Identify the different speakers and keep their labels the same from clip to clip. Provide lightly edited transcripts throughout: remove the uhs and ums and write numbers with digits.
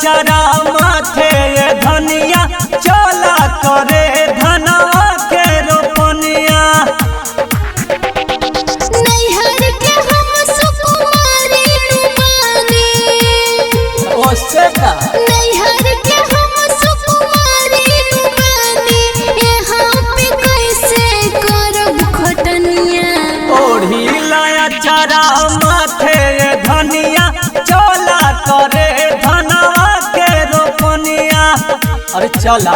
Speaker 1: अचारा माथे धनिया चला करे धनवा के रोपनिया।
Speaker 2: नैहर के हम सुकुमारी नुमानी
Speaker 1: ओसे का
Speaker 2: नैहर के हम सुकुमारी नुमानी यहाँ पे कैसे करब खटनिया।
Speaker 1: ओढ़ी लाया चारा माथे धनिया चला करे धनवा के रोपनिया। अरे चला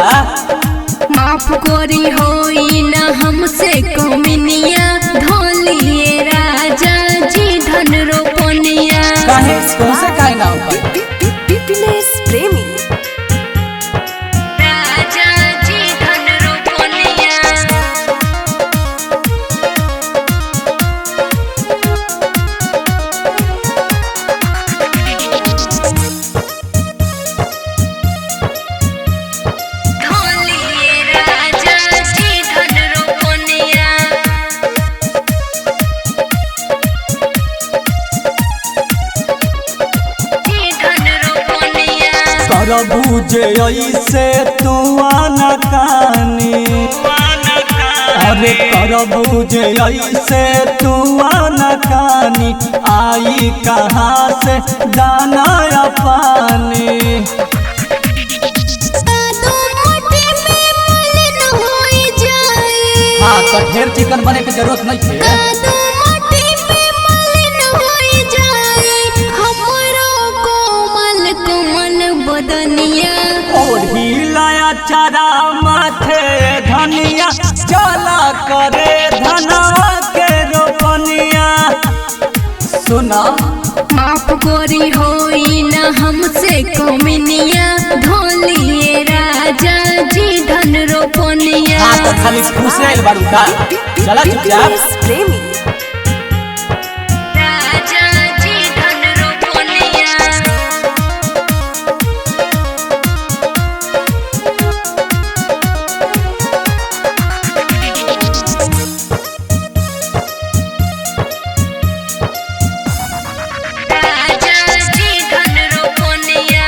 Speaker 2: माफ करी होई ना हमसे कमिनिया धोलिए राजा जी धन रोपनिया।
Speaker 1: काहे से काहे ना होगा
Speaker 2: पिपलेस प्रेमी राजा जी धन रोपनिया। धोलिए राजा जी धन रोपनिया। जी धन रोपनिया।
Speaker 1: करबू जे ऐसे तू आनाकानी। अरे करबू जे ऐसे तू आनाकानी आई कहाँ से दाना या पानी। हाँ तो ढेर चिकन बने की जरूरत नहीं है। ओढ़ी लाया चारा माथे धनिया चला करे धनवा के रोपनिया। सुना
Speaker 2: माफ करी होई ना हमसे कमिनिया धोलिए राजा जी धन रोपनिया।
Speaker 1: हाँ तो खाली खुशे बारू का चला चुपचाप।
Speaker 2: प्रेमी राजा जी धन रोपनिया। राजा जी धन रोपनिया।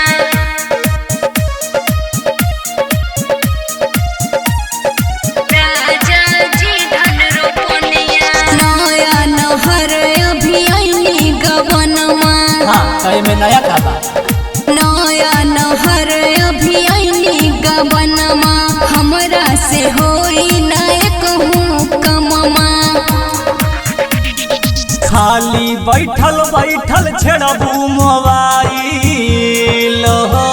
Speaker 2: राजा जी धन रोपनिया। नया नहर अभी आईनी गवनमा।
Speaker 1: हाँ कहे में नया खाबा।
Speaker 2: नया नहर अभी आईनी गवनमा हमरा से होई ना कहूँ कममा।
Speaker 1: खाली बैठल बैठल छेड़बू मोबाइल हो।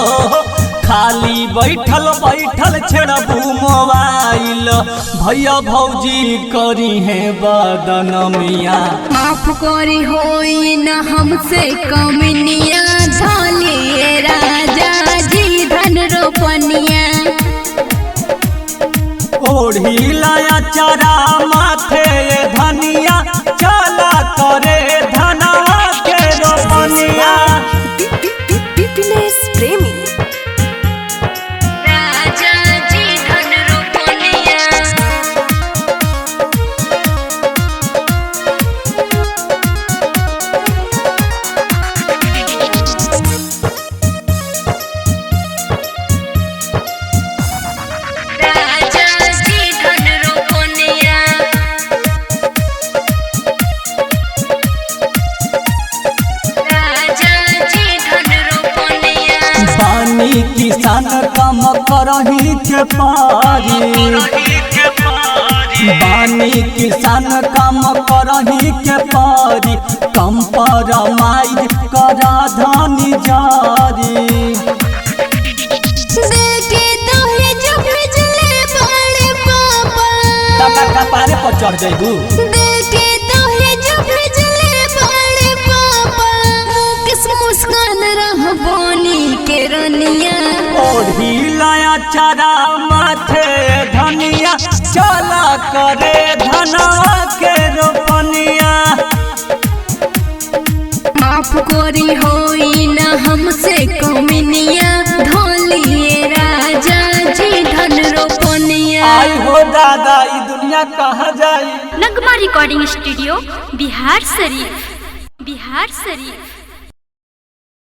Speaker 1: खाली बैठल बैठल छेड़बू मोबाइल भैया भौजी करी है बदनमिया।
Speaker 2: माफ करी होई ना हमसे कमिनिया धोलिए राजा जी धन रोपनिया।
Speaker 1: ओढ़ी लाया चारा माथे धनिया चला करे धनवा के रोपनिया।
Speaker 2: पिपलेस प्रेमी राजा जी धन रोपनिया। राजा जी धन रोपनिया। राजा जी धन रोपनिया।
Speaker 1: बानी किसान कम करही के पारी। बानी किसान कम करही के पारी कंप्रोमाइज करा धनी जारी।
Speaker 2: देखे दहेज भेजले बड़े पापा।
Speaker 1: टका कपारे पर चढ़ जाइबू।
Speaker 2: देखे दहेज भेजले बड़े पापा। मुकेश मुस्कान रहबानी के रनिया।
Speaker 1: ओढ़ी लाया चारा माथे धनिया चला करे धनवा के रोपनिया।
Speaker 2: माफ करी होई ना हमसे कमिनिया धोलिए राजा जी धन रोपनिया।
Speaker 1: आई हो दादा ई दुनिया कहाँ जाई।
Speaker 3: नगमा रिकॉर्डिंग स्टूडियो बिहार शरीफ। बिहार शरीफ।